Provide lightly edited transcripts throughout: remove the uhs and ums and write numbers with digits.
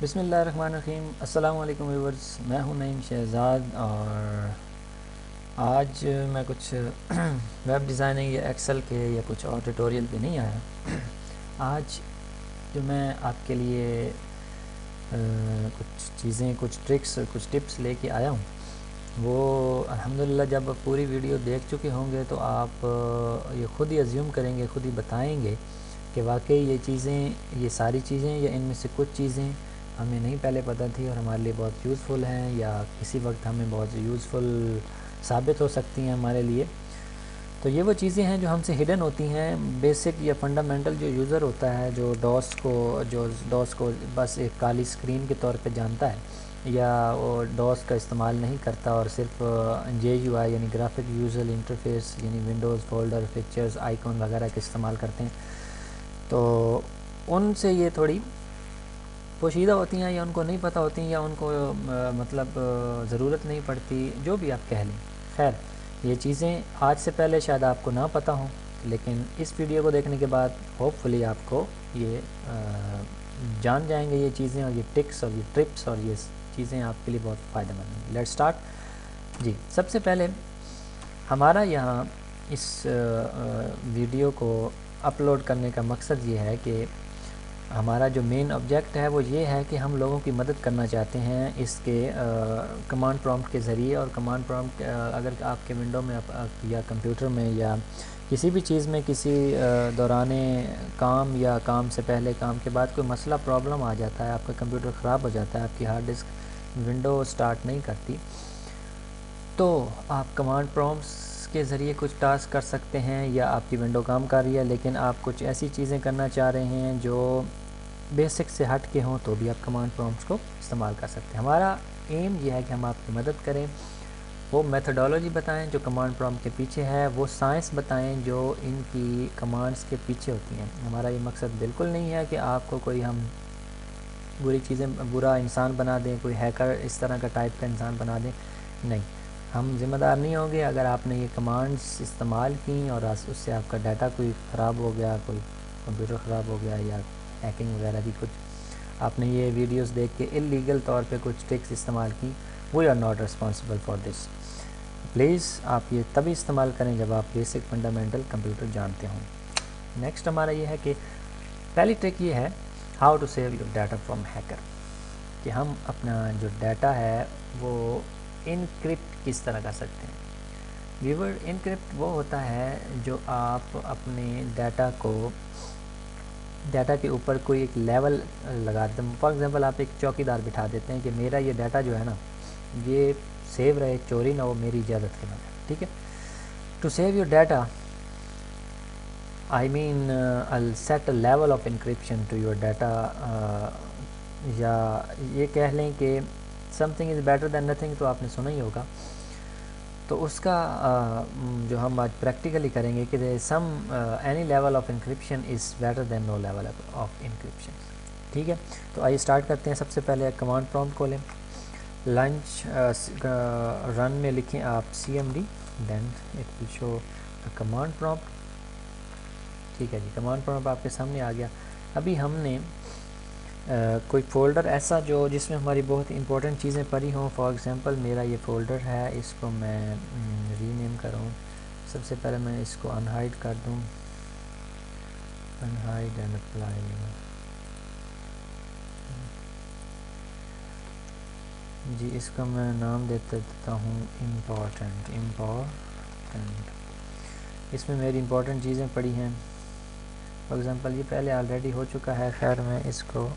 بسم اللہ الرحمن الرحیم۔ السلام علیکم ویورز، میں ہوں نعیم شہزاد اور آج میں کچھ ویب ڈیزائننگ یا ایکسل کے یا کچھ اور ٹیوٹوریل پہ نہیں آیا۔ آج جو میں آپ کے لیے کچھ چیزیں، کچھ ٹرکس، کچھ ٹپس لے کے آیا ہوں، وہ الحمدللہ جب پوری ویڈیو دیکھ چکے ہوں گے تو آپ یہ خود ہی ازیوم کریں گے، خود ہی بتائیں گے کہ واقعی یہ چیزیں، یہ ساری چیزیں یا ان میں سے کچھ چیزیں ہمیں نہیں پہلے پتہ تھی اور ہمارے لیے بہت یوزفل ہیں یا کسی وقت ہمیں بہت یوزفل ثابت ہو سکتی ہیں ہمارے لیے۔ تو یہ وہ چیزیں ہیں جو ہم سے ہڈن ہوتی ہیں، بیسک یا فنڈامنٹل جو یوزر ہوتا ہے، جو ڈوس کو بس ایک کالی اسکرین کے طور پہ جانتا ہے یا وہ ڈوس کا استعمال نہیں کرتا اور صرف JUI یعنی گرافک یوزر انٹرفیس یعنی ونڈوز فولڈر پکچرز آئیکن وغیرہ کا استعمال کرتے ہیں، تو ان سے یہ تھوڑی پوشیدہ ہوتی ہیں یا ان کو نہیں پتہ ہوتی ہیں یا ان کو مطلب ضرورت نہیں پڑتی، جو بھی آپ کہہ لیں۔ خیر، یہ چیزیں آج سے پہلے شاید آپ کو نہ پتہ ہوں، لیکن اس ویڈیو کو دیکھنے کے بعد ہوپ فلی آپ کو یہ جان جائیں گے یہ چیزیں، اور یہ ٹکس اور یہ ٹرپس اور یہ چیزیں آپ کے لیے بہت فائدہ مند ہیں۔ Late start. جی، سب سے پہلے ہمارا یہاں اس ویڈیو کو اپلوڈ کرنے کا مقصد یہ ہے کہ ہمارا جو مین آبجیکٹ ہے وہ یہ ہے کہ ہم لوگوں کی مدد کرنا چاہتے ہیں اس کے کمانڈ پرومپٹ کے ذریعے، اور کمانڈ پرومپٹ اگر آپ کے ونڈو میں یا کمپیوٹر میں یا کسی بھی چیز میں کسی دوران کام یا کام سے پہلے، کام کے بعد کوئی مسئلہ پرابلم آ جاتا ہے، آپ کا کمپیوٹر خراب ہو جاتا ہے، آپ کی ہارڈ ڈسک ونڈو سٹارٹ نہیں کرتی، تو آپ کمانڈ پرومپٹس کے ذریعے کچھ ٹاسک کر سکتے ہیں، یا آپ کی ونڈو کام کر رہی ہے لیکن آپ کچھ ایسی چیزیں کرنا چاہ رہے ہیں جو بیسک سے ہٹ کے ہوں، تو بھی آپ کمانڈ پرومپٹس کو استعمال کر سکتے ہیں۔ ہمارا ایم یہ ہے کہ ہم آپ کی مدد کریں، وہ میتھڈالوجی بتائیں جو کمانڈ پرومپٹ کے پیچھے ہے، وہ سائنس بتائیں جو ان کی کمانڈز کے پیچھے ہوتی ہیں۔ ہمارا یہ مقصد بالکل نہیں ہے کہ آپ کو کوئی ہم برا انسان بنا دیں، کوئی ہیکر اس طرح کا ٹائپ کا انسان بنا دیں، نہیں، ہم ذمہ دار نہیں ہوں گے اگر آپ نے یہ کمانڈز استعمال کیں اور اس سے آپ کا ڈیٹا کوئی خراب ہو گیا، کوئی کمپیوٹر خراب ہو گیا یا ہیکنگ وغیرہ بھی کچھ آپ نے یہ ویڈیوز دیکھ کے اللیگل طور پہ کچھ ٹرکس استعمال کی، we are not responsible for this. Please آپ یہ تبھی استعمال کریں جب آپ بیسک فنڈامنٹل کمپیوٹر جانتے ہوں۔ نیکسٹ ہمارا یہ ہے کہ پہلی ٹرک یہ ہے how to save your data from hacker, کہ ہم اپنا جو ڈیٹا ہے وہ انکرپٹ کس طرح کر سکتے ہیں۔ ویور، انکرپٹ وہ ہوتا ہے جو آپ اپنے ڈیٹا کے اوپر کوئی ایک لیول لگا دیتے ہیں۔ فار ایگزامپل آپ ایک چوکی دار بٹھا دیتے ہیں کہ میرا یہ ڈیٹا جو ہے نا یہ سیو رہے، چوری نہ ہو میری اجازت کے بغیر، ٹھیک ہے۔ To save your data I mean I'll set a level of encryption to your data، یا یہ کہہ لیں کہ something is better than nothing، تو آپ نے سنا ہی ہوگا، تو اس کا جو ہم آج پریکٹیکلی کریں گے کہ any level of encryption is better than no level of encryption، ٹھیک ہے۔ تو آئیے اسٹارٹ کرتے ہیں۔ سب سے پہلے کمانڈ پرومپٹ کھولیں، لنچ رن میں لکھیں آپ CMD، then it will show the command prompt، ٹھیک ہے جی، کمانڈ پرومپٹ آپ کے سامنے آ گیا۔ ابھی ہم نے کوئی فولڈر ایسا جس میں ہماری بہت امپورٹنٹ چیزیں پڑی ہوں، فار ایگزامپل میرا یہ فولڈر ہے، اس کو میں ری نیم کروں۔ سب سے پہلے میں اس کو انہائڈ کر دوں، انہائڈ اینڈ اپلائی، جی اس کا میں نام دیتا ہوں امپورٹنٹ۔ اس میں میری امپورٹنٹ چیزیں پڑی ہیں، فار ایگزامپل یہ پہلے آلریڈی ہو چکا ہے، خیر میں اس کو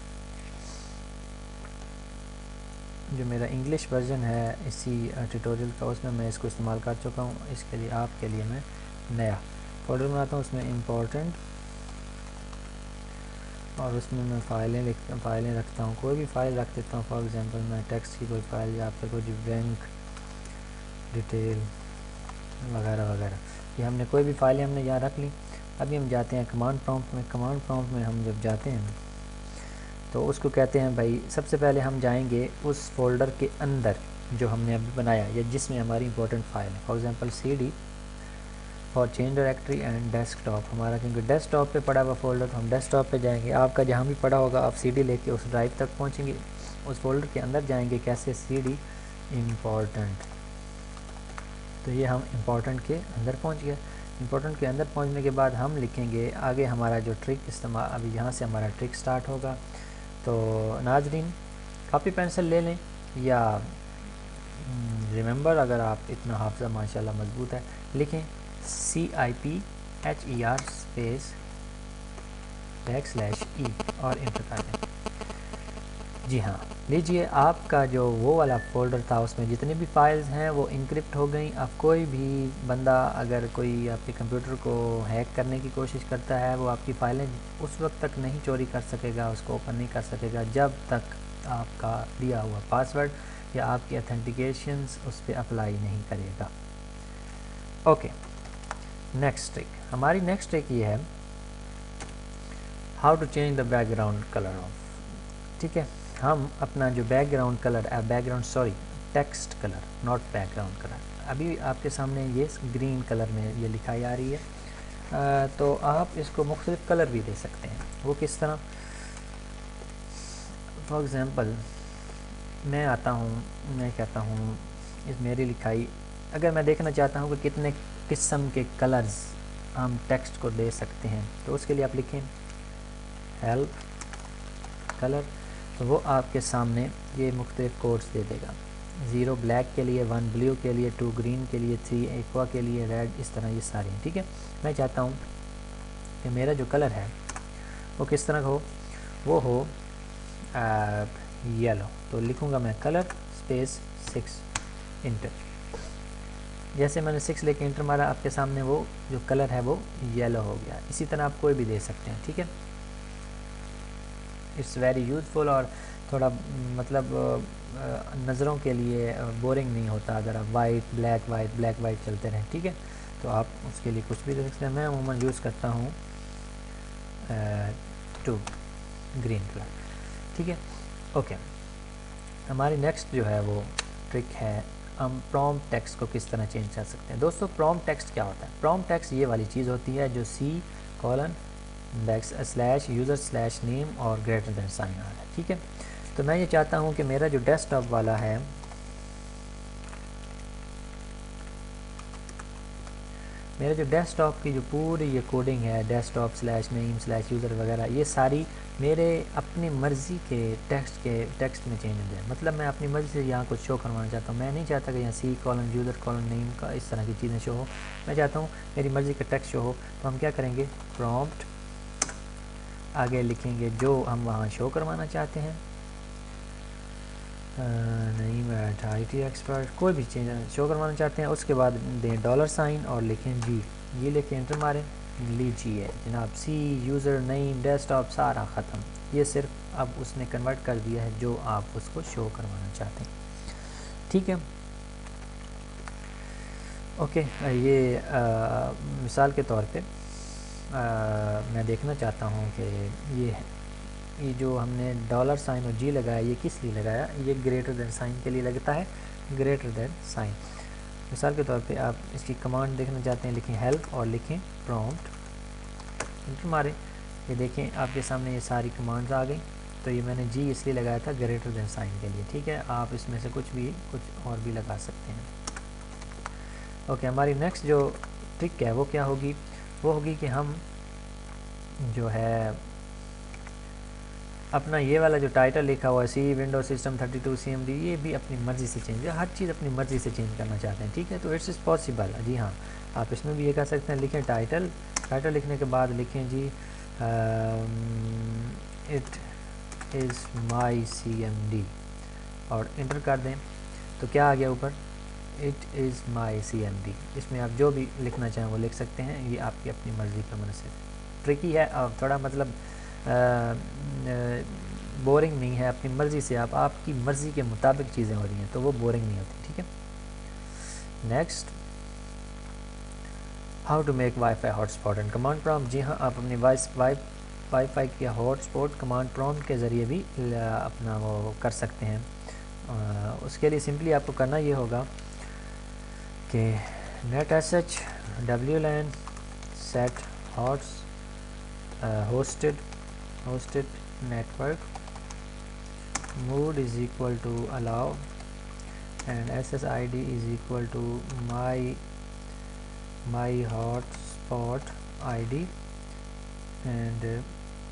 جو میرا انگلش ورژن ہے اسی ٹیوٹوریل کا، اس میں اس کو استعمال کر چکا ہوں۔ اس کے لیے آپ کے لیے میں نیا فولڈر بناتا ہوں، اس میں امپورٹنٹ، اور اس میں میں فائلیں رکھتا ہوں، کوئی بھی فائل رکھ دیتا ہوں، فار ایگزامپل میں ٹیکسٹ کی کوئی فائل یا پھر کوئی بینک ڈیٹیل وغیرہ وغیرہ، یہ ہم نے کوئی بھی فائلیں ہم نے یہاں رکھ لی۔ ابھی ہم جاتے ہیں کمانڈ پرومپٹ میں۔ کمانڈ پرومپٹ میں ہم جب جاتے ہیں تو اس کو کہتے ہیں بھائی، سب سے پہلے ہم جائیں گے اس فولڈر کے اندر جو ہم نے ابھی بنایا یا جس میں ہماری امپورٹنٹ فائل ہے، for example CD، for change directory and desktop. ہمارا کیونکہ ڈیسک ٹاپ پہ پڑا ہوا فولڈر تو ہم ڈیسک ٹاپ پہ جائیں گے. آپ کا جہاں بھی پڑا ہوگا آپ سی ڈی لے کے اس ڈرائیو تک پہنچیں گے, اس فولڈر کے اندر جائیں گے. کیسے؟ C D important. تو یہ ہم امپورٹنٹ کے اندر پہنچ گئے. امپورٹنٹ کے اندر پہنچنے کے بعد ہم لکھیں گے آگے ہمارا جو ٹرک استعمال, ابھی یہاں سے ہمارا ٹرک سٹارٹ ہوگا. تو ناظرین کاپی پینسل لے لیں یا ریممبر, اگر آپ اتنا حافظہ ماشاءاللہ مضبوط ہے, لکھیں CIPHER اسپیس \E اور انٹر کر دیں. جی ہاں, لیجئے آپ کا جو وہ والا فولڈر تھا اس میں جتنی بھی فائلز ہیں وہ انکرپٹ ہو گئیں. اب کوئی بھی بندہ اگر کوئی آپ کے کمپیوٹر کو ہیک کرنے کی کوشش کرتا ہے وہ آپ کی فائلیں اس وقت تک نہیں چوری کر سکے گا, اس کو اوپن نہیں کر سکے گا جب تک آپ کا دیا ہوا پاسورڈ یا آپ کی اتھینٹیکیشنز اس پہ اپلائی نہیں کرے گا. Okay, next trick. ہماری نیکسٹ ٹرک یہ ہے how to change the background colour of. ٹھیک ہے, ہم اپنا جو background colour text colour not background colour, ابھی آپ کے سامنے یہ گرین کلر میں یہ لکھائی آ رہی ہے, تو آپ اس کو مختلف کلر بھی دے سکتے ہیں. وہ کس طرح؟ فار ایگزامپل میں آتا ہوں, میں کہتا ہوں اس میری لکھائی, اگر میں دیکھنا چاہتا ہوں کہ کتنے قسم کے کلرز ہم ٹیکسٹ کو دے سکتے ہیں, تو اس کے لیے آپ لکھیں ہیلپ کلر. تو وہ آپ کے سامنے یہ مختلف کوڈز دے دے گا. 0 بلیک کے لیے, 1 بلیو کے لیے, 2 گرین کے لیے, 3 ایکوا کے لیے, ریڈ, اس طرح یہ سارے ہیں. ٹھیک ہے, میں چاہتا ہوں کہ میرا جو کلر ہے وہ کس طرح ہو, وہ ہو یلو. تو لکھوں گا میں کلر اسپیس 6 انٹر. جیسے میں نے 6 لے کے انٹر مارا, آپ کے سامنے وہ جو کلر ہے وہ یلو ہو گیا. اسی طرح آپ کوئی بھی دے سکتے ہیں. ٹھیک ہے, اٹس ویری یوزفل اور تھوڑا مطلب نظروں کے لیے بورنگ نہیں ہوتا اگر آپ وائٹ بلیک وائٹ چلتے رہیں. ٹھیک ہے, تو آپ اس کے لیے کچھ بھی دے سکتے ہیں. میں عموماً یوز کرتا ہوں 2 گرین کلر. ٹھیک ہے, اوکے. ہماری نیکسٹ جو ہے وہ ٹرک ہے ہم پرومپٹ ٹیکسٹ کو کس طرح چینج کر سکتے ہیں. دوستو پرومپٹ ٹیکسٹ کیا ہوتا ہے؟ پرومپٹ ٹیکسٹ یہ والی چیز ہوتی ہے جو C:\\user/name اور greater than سائن آ رہا ہے. ٹھیک ہے, تو میں یہ چاہتا ہوں کہ میرا جو ڈیسک ٹاپ والا ہے میرے جو ڈیسک ٹاپ کی جو پوری یہ کوڈنگ ہے @name/user وغیرہ, یہ ساری میرے اپنی مرضی کے ٹیکسٹ میں چینج ہو جائے. مطلب میں اپنی مرضی سے یہاں کچھ شو کروانا چاہتا ہوں. میں نہیں چاہتا کہ یہاں C:\\user:name کا اس طرح کی چیزیں شو ہو. میں چاہتا ہوں میری مرضی کا ٹیکسٹ شو ہو. تو ہم کیا کریں گے, پرومپٹ آگے لکھیں گے جو ہم وہاں شو کروانا چاہتے ہیں. نہیں IT ایکسپرٹ, کوئی بھی چیز شو کروانا چاہتے ہیں. اس کے بعد دیں $, اور لکھیں جی. یہ لے کے انٹر ماریں. لیجیے جناب C user name desktop سارا ختم. یہ صرف اب اس نے کنورٹ کر دیا ہے جو آپ اس کو شو کروانا چاہتے ہیں. ٹھیک ہے, اوکے. یہ مثال کے طور پہ میں دیکھنا چاہتا ہوں کہ یہ جو ہم نے $, اور جی لگایا, یہ کس لیے لگایا؟ یہ گریٹر دین سائن کے لیے لگتا ہے. Greater than sign. مثال کے طور پہ آپ اس کی کمانڈ دیکھنا چاہتے ہیں, لکھیں ہیلپ اور لکھیں پرومپٹ انٹر ماریں. یہ دیکھیں آپ کے سامنے یہ ساری کمانڈز آ گئیں. تو یہ میں نے جی اس لیے لگایا تھا گریٹر دین سائن کے لیے. ٹھیک ہے, آپ اس میں سے کچھ اور بھی لگا سکتے ہیں. اوکے, ہماری نیکسٹ جو ٹرک ہے وہ کیا ہوگی؟ وہ ہوگی کہ ہم جو ہے اپنا یہ والا جو ٹائٹل لکھا ہوا ہے C ونڈو سسٹم 32 CMD, یہ بھی اپنی مرضی سے چینج ہے. ہر چیز اپنی مرضی سے چینج کرنا چاہتے ہیں. ٹھیک ہے, تو اٹس پاسبل. جی ہاں, آپ اس میں بھی یہ کہہ سکتے ہیں, لکھیں ٹائٹل لکھنے کے بعد لکھیں جی اٹ از مائی CMD اور انٹر کر دیں. تو کیا آ گیا اوپر؟ It is my CMD. اس میں آپ جو بھی لکھنا چاہیں وہ لکھ سکتے ہیں. یہ آپ کی اپنی مرضی پر منحصر. ٹرکی ہے اور تھوڑا مطلب بورنگ نہیں ہے. اپنی مرضی سے آپ کی مرضی کے مطابق چیزیں ہو رہی ہیں تو وہ بورنگ نہیں ہوتی. ٹھیک ہے, next how to make wifi hotspot and command prompt. جی ہاں, آپ اپنی وائی فائی کی ہاٹ اسپاٹ کمانڈ پرومپٹ کے ذریعے بھی اپنا وہ کر سکتے ہیں. اس کے لیے سمپلی آپ کو کرنا یہ ہوگا کہ net SH WLAN set hosted network mode is equal to allow and SSID is equal to my hotspot ID and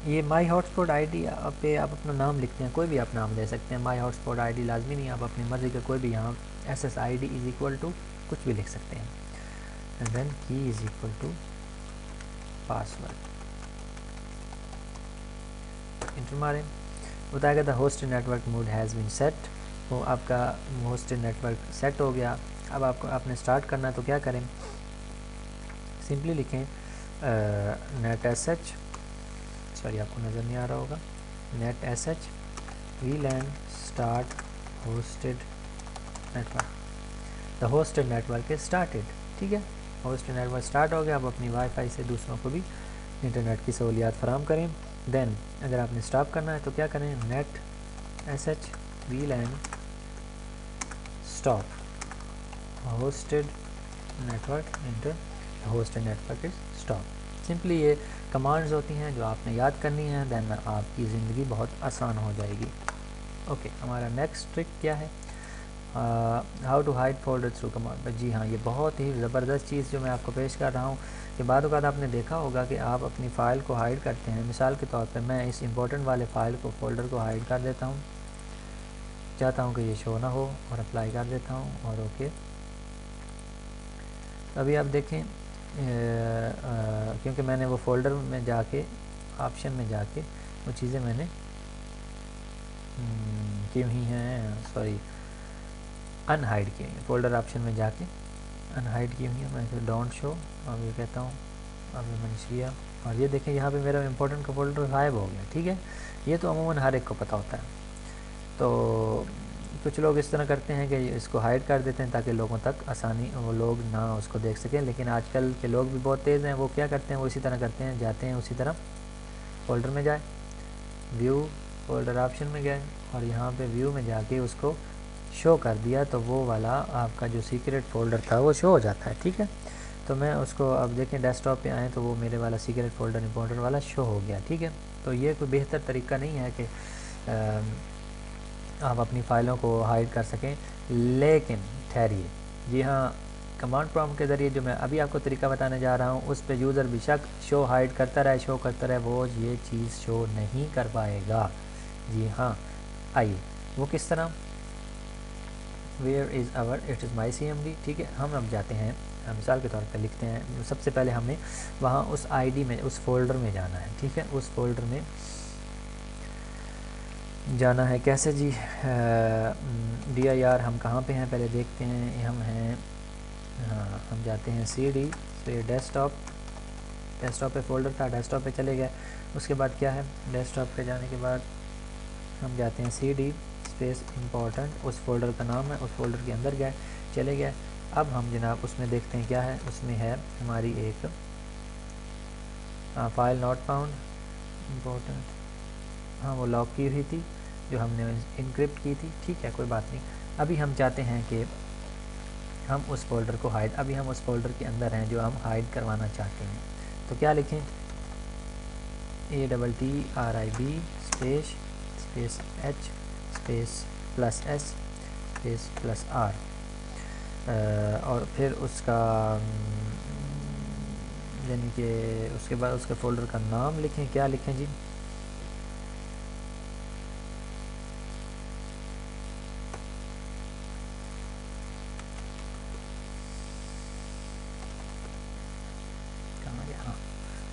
یہ مائی ہاٹ اسپاٹ آئی ڈی پہ آپ اپنا نام لکھتے ہیں، کوئی بھی آپ نام دے سکتے ہیں. مائی ہاٹ اسپاٹ آئی ڈی لازمی نہیں، آپ اپنی مرضی کا کوئی بھی یہاں SSID از اکول ٹو کچھ بھی لکھ سکتے ہیں. And then key is equal to password enter ماریں، بتایا گیا تھا host network mode has been set. وہ آپ کا ہوسٹ نیٹ ورک سیٹ ہو گیا. اب آپ نے اسٹارٹ کرنا ہے تو کیا کریں، سمپلی لکھیں نیٹ ایس ایچ، سوری آپ کو نظر نہیں آ رہا ہوگا، net s h VLAN start hosted network. The hosted network is started. ٹھیک ہے، ہوسٹڈ نیٹ ورک اسٹارٹ ہو گیا. اب اپنی وائی فائی سے دوسروں کو بھی انٹرنیٹ کی سہولیات فراہم کریں. دین اگر آپ نے اسٹاپ کرنا ہے تو کیا کریں، net s h VLAN stop hosted network enter hosted network is stop. Simply یہ کمانڈز ہوتی ہیں جو آپ نے یاد کرنی ہیں، دین آپ کی زندگی بہت آسان ہو جائے گی. اوکے، ہمارا نیکسٹ ٹرک کیا ہے، how to hide folder through command. جی ہاں، یہ بہت ہی زبردست چیز جو میں آپ کو پیش کر رہا ہوں کہ بعد اوقات آپ نے دیکھا ہوگا کہ آپ اپنی فائل کو ہائڈ کرتے ہیں. مثال کے طور پہ میں اس امپورٹنٹ والے فائل کو فولڈر کو ہائڈ کر دیتا ہوں، چاہتا ہوں کہ یہ شو نہ ہو اور اپلائی کر دیتا ہوں اور اوکے. ابھی آپ دیکھیں کیونکہ میں نے وہ فولڈر میں جا کے آپشن میں جا کے وہ چیزیں میں نے کی ہوئی ہیں، سوری ان ہائڈ کی ہوئی ہیں. فولڈر آپشن میں جا کے ان ہائڈ کی ہوئی ہیں. میں اسے ڈونٹ شو اب یہ کہتا ہوں، اب یہ میں نے کیا اور یہ دیکھیں یہاں پہ میرا امپورٹنٹ کا فولڈر غائب ہو گیا. ٹھیک ہے، یہ تو عموماً ہر ایک کو پتہ ہوتا ہے. تو کچھ لوگ اس طرح کرتے ہیں کہ اس کو ہائڈ کر دیتے ہیں تاکہ لوگوں تک آسانی، وہ لوگ نہ اس کو دیکھ سکیں. لیکن آج کل کے لوگ بھی بہت تیز ہیں، وہ کیا کرتے ہیں، وہ اسی طرح کرتے ہیں، جاتے ہیں اسی طرح فولڈر میں جائے، ویو فولڈر آپشن میں گئے اور یہاں پہ ویو میں جا کے اس کو شو کر دیا تو وہ والا آپ کا جو سیکریٹ فولڈر تھا وہ شو ہو جاتا ہے. ٹھیک ہے، تو میں اس کو اب دیکھیں ڈیسک ٹاپ پہ آئیں تو وہ میرے والا سیکریٹ فولڈر امپورٹنٹ والا شو ہو گیا. ٹھیک ہے، تو یہ کوئی بہتر طریقہ نہیں ہے کہ آپ اپنی فائلوں کو ہائڈ کر سکیں. لیکن ٹھہریے، جی ہاں، کمانڈ پرومپٹ کے ذریعے جو میں ابھی آپ کو طریقہ بتانے جا رہا ہوں اس پہ یوزر بے شک شو ہائڈ کرتا رہے وہ یہ چیز شو نہیں کر پائے گا. جی ہاں، آئیے وہ کس طرح، where is our it is my CMD. ٹھیک ہے، ہم اب جاتے ہیں، مثال کے طور پہ لکھتے ہیں، سب سے پہلے ہم نے وہاں اس ID میں اس فولڈر میں جانا ہے. ٹھیک ہے، اس فولڈر میں جانا ہے. کیسے جی، DIR ہم کہاں پہ ہیں پہلے دیکھتے ہیں. ہم ہیں، ہاں ہم جاتے ہیں CD پہ، ڈیسک ٹاپ پہ فولڈر تھا، ڈیسک ٹاپ پہ چلے گئے. اس کے بعد کیا ہے، ڈیسک ٹاپ پہ جانے کے بعد ہم جاتے ہیں CD اسپیس امپورٹنٹ، اس فولڈر کا نام ہے، اس فولڈر کے اندر گئے، چلے گئے. اب ہم جناب اس میں دیکھتے ہیں کیا ہے، اس میں ہے ہماری ایک فائل ناٹ فاؤنڈ امپورٹنٹ، ہاں وہ لاک کی ہوئی تھی جو ہم نے انکرپٹ کی تھی. ٹھیک ہے، کوئی بات نہیں. ابھی ہم چاہتے ہیں کہ ہم اس فولڈر کو ہائڈ، ابھی ہم اس فولڈر کے اندر ہیں جو ہم ہائڈ کروانا چاہتے ہیں. تو کیا لکھیں، ATTRIB space H space +S space +R اور پھر اس کا یعنی کہ اس کے بعد اس کے فولڈر کا نام لکھیں. کیا لکھیں جی،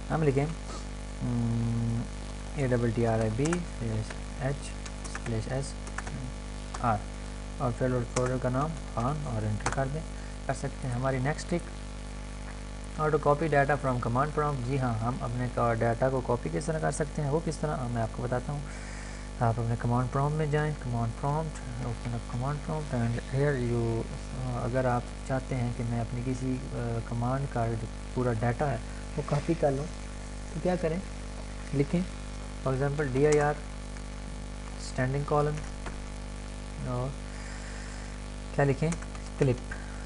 ہم لکھیں ATTRIB H/S/R اور پھر فولڈر کا نام خان اور انٹر کر سکتے ہیں. ہماری next trick, how to copy data from command prompt. جی ہاں، ہم اپنے ڈیٹا کو کاپی کس طرح کر سکتے ہیں، وہ کس طرح میں آپ کو بتاتا ہوں. آپ اپنے کمانڈ پرومپٹ میں جائیں، command prompt, open up command prompt and here you, اگر آپ چاہتے ہیں کہ میں اپنی کسی کمانڈ کا جو پورا ڈیٹا ہے وہ کاپی کر لوں تو کیا کریں، لکھیں for example DIR standing column اور کیا لکھیں، clip.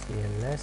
CLS।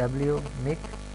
wmic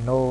\no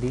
D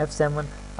F7